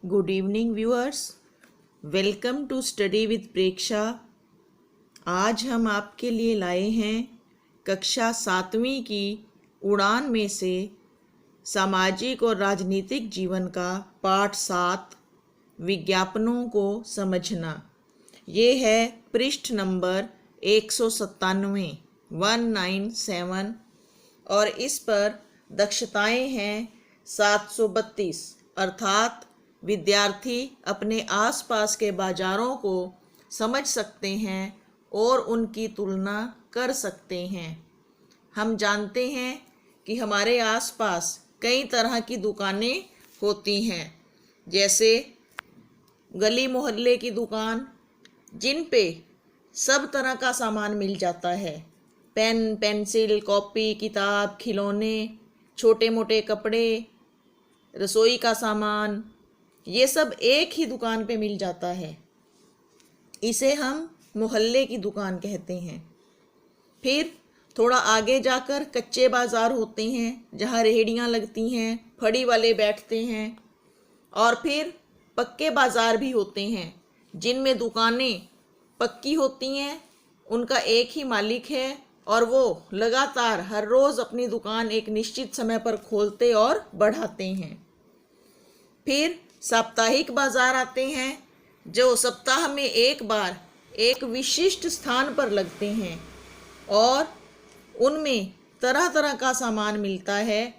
Good evening viewers, welcome to study with Preksha. आज हम आपके लिए लाए हैं कक्षा 7वीं की उड़ान में से सामाजिक और राजनीतिक जीवन का पाठ 7 विज्ञापनों को समझना। ये है पृष्ठ नंबर 197 और इस पर दक्षताएं हैं 732, अर्थात विद्यार्थी अपने आसपास के बाजारों को समझ सकते हैं और उनकी तुलना कर सकते हैं। हम जानते हैं कि हमारे आसपास कई तरह की दुकानें होती हैं, जैसे गली मोहल्ले की दुकान, जिन पे सब तरह का सामान मिल जाता है। पेन, पेंसिल, कॉपी, किताब, खिलौने, छोटे मोटे कपड़े, रसोई का सामान, ये सब एक ही दुकान पे मिल जाता है। इसे हम मोहल्ले की दुकान कहते हैं। फिर थोड़ा आगे जाकर कच्चे बाज़ार होते हैं, जहाँ रेहड़ियाँ लगती हैं, फड़ी वाले बैठते हैं। और फिर पक्के बाज़ार भी होते हैं, जिनमें दुकानें पक्की होती हैं, उनका एक ही मालिक है और वो लगातार हर रोज़ अपनी दुकान एक निश्चित समय पर खोलते और बढ़ाते हैं। फिर साप्ताहिक बाज़ार आते हैं, जो सप्ताह में एक बार एक विशिष्ट स्थान पर लगते हैं और उनमें तरह तरह का सामान मिलता है।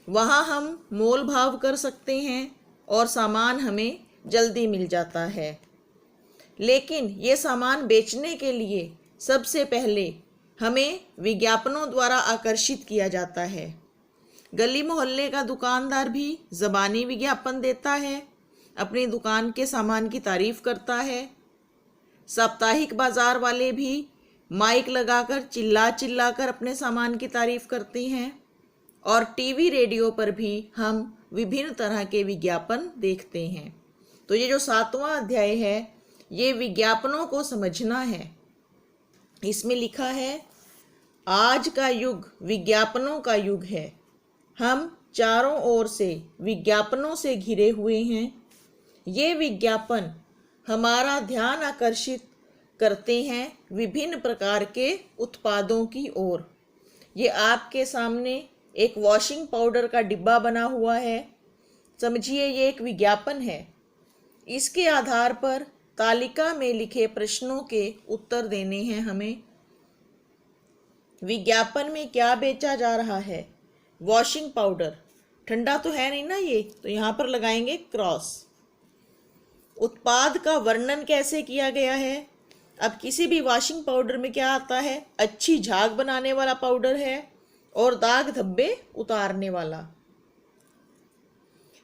वहाँ हम मोल भाव कर सकते हैं और सामान हमें जल्दी मिल जाता है। लेकिन ये सामान बेचने के लिए सबसे पहले हमें विज्ञापनों द्वारा आकर्षित किया जाता है। गली मोहल्ले का दुकानदार भी ज़बानी विज्ञापन देता है, अपनी दुकान के सामान की तारीफ करता है। साप्ताहिक बाज़ार वाले भी माइक लगाकर चिल्ला कर अपने सामान की तारीफ करते हैं। और टीवी रेडियो पर भी हम विभिन्न तरह के विज्ञापन देखते हैं। तो ये जो 7वां अध्याय है, ये विज्ञापनों को समझना है। इसमें लिखा है, आज का युग विज्ञापनों का युग है। हम चारों ओर से विज्ञापनों से घिरे हुए हैं। ये विज्ञापन हमारा ध्यान आकर्षित करते हैं विभिन्न प्रकार के उत्पादों की ओर। ये आपके सामने एक वॉशिंग पाउडर का डिब्बा बना हुआ है। समझिए, ये एक विज्ञापन है। इसके आधार पर तालिका में लिखे प्रश्नों के उत्तर देने हैं हमें। विज्ञापन में क्या बेचा जा रहा है? Washing powder. ठंडा तो है नहीं ना ये, तो यहाँ पर लगाएंगे क्रॉस। उत्पाद का वर्णन कैसे किया गया है? अब किसी भी वॉशिंग पाउडर में क्या आता है? अच्छी झाग बनाने वाला पाउडर है और दाग धब्बे उतारने वाला।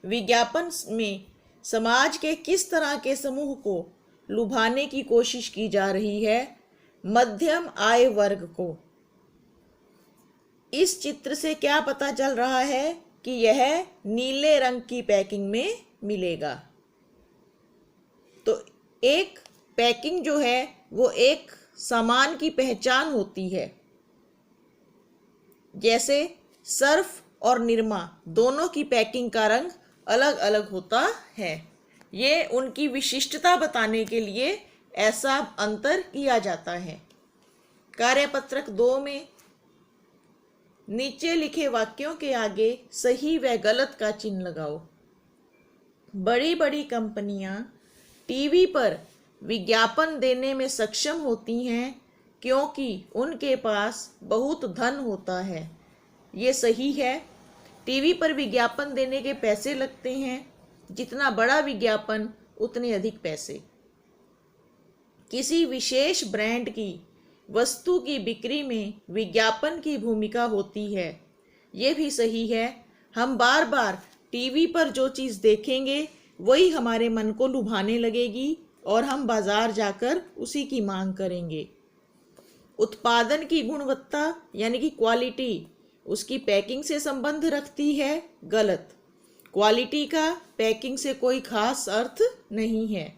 विज्ञापन में समाज के किस तरह के समूह को लुभाने की कोशिश की जा रही है? मध्यम आय वर्ग को। इस चित्र से क्या पता चल रहा है कि यह नीले रंग की पैकिंग में मिलेगा। तो एक पैकिंग जो है वो एक सामान की पहचान होती है। जैसे सर्फ और निरमा, दोनों की पैकिंग का रंग अलग अलग होता है। ये उनकी विशिष्टता बताने के लिए ऐसा अंतर किया जाता है। कार्यपत्रक 2 में नीचे लिखे वाक्यों के आगे सही व गलत का चिन्ह लगाओ। बड़ी बड़ी कंपनियां टीवी पर विज्ञापन देने में सक्षम होती हैं क्योंकि उनके पास बहुत धन होता है। ये सही है। टीवी पर विज्ञापन देने के पैसे लगते हैं। जितना बड़ा विज्ञापन उतने अधिक पैसे। किसी विशेष ब्रांड की वस्तु की बिक्री में विज्ञापन की भूमिका होती है। ये भी सही है। हम बार बार टीवी पर जो चीज़ देखेंगे वही हमारे मन को लुभाने लगेगी और हम बाज़ार जाकर उसी की मांग करेंगे। उत्पादन की गुणवत्ता यानी कि क्वालिटी उसकी पैकिंग से संबंध रखती है। गलत। क्वालिटी का पैकिंग से कोई खास अर्थ नहीं है।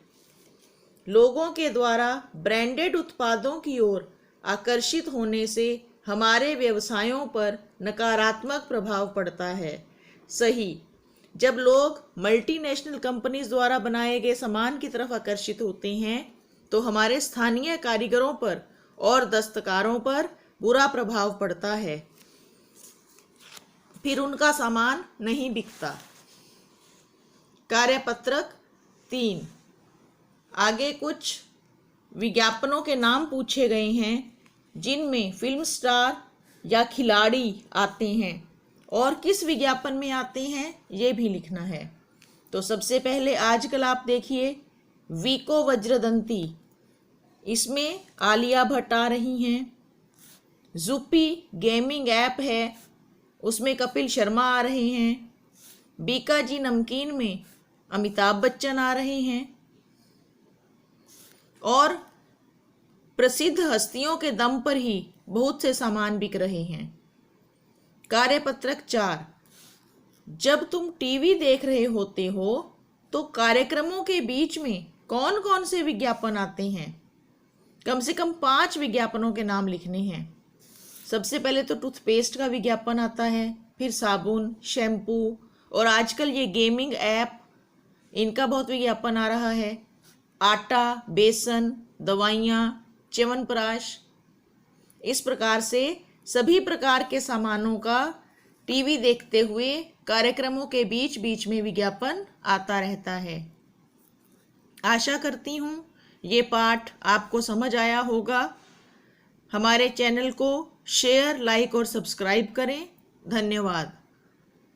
लोगों के द्वारा ब्रांडेड उत्पादों की ओर आकर्षित होने से हमारे व्यवसायों पर नकारात्मक प्रभाव पड़ता है। सही। जब लोग मल्टीनेशनल कंपनीज द्वारा बनाए गए सामान की तरफ आकर्षित होते हैं तो हमारे स्थानीय कारीगरों पर और दस्तकारों पर बुरा प्रभाव पड़ता है, फिर उनका सामान नहीं बिकता। कार्यपत्रक 3। आगे कुछ विज्ञापनों के नाम पूछे गए हैं जिनमें फिल्म स्टार या खिलाड़ी आते हैं और किस विज्ञापन में आते हैं ये भी लिखना है। तो सबसे पहले आजकल आप देखिए वीको वज्रदंती, इसमें आलिया भट्ट आ रही हैं। ज़ुपी गेमिंग ऐप है, उसमें कपिल शर्मा आ रहे हैं। बीकाजी नमकीन में अमिताभ बच्चन आ रहे हैं। और प्रसिद्ध हस्तियों के दम पर ही बहुत से सामान बिक रहे हैं। कार्यपत्रक 4। जब तुम टीवी देख रहे होते हो तो कार्यक्रमों के बीच में कौन कौन से विज्ञापन आते हैं? कम से कम 5 विज्ञापनों के नाम लिखने हैं। सबसे पहले तो टूथपेस्ट का विज्ञापन आता है, फिर साबुन, शैम्पू और आजकल ये गेमिंग ऐप, इनका बहुत विज्ञापन आ रहा है। आटा, बेसन, दवाइयाँ, च्यवनप्राश, इस प्रकार से सभी प्रकार के सामानों का टीवी देखते हुए कार्यक्रमों के बीच बीच में विज्ञापन आता रहता है। आशा करती हूँ ये पाठ आपको समझ आया होगा। हमारे चैनल को शेयर, लाइक और सब्सक्राइब करें। धन्यवाद।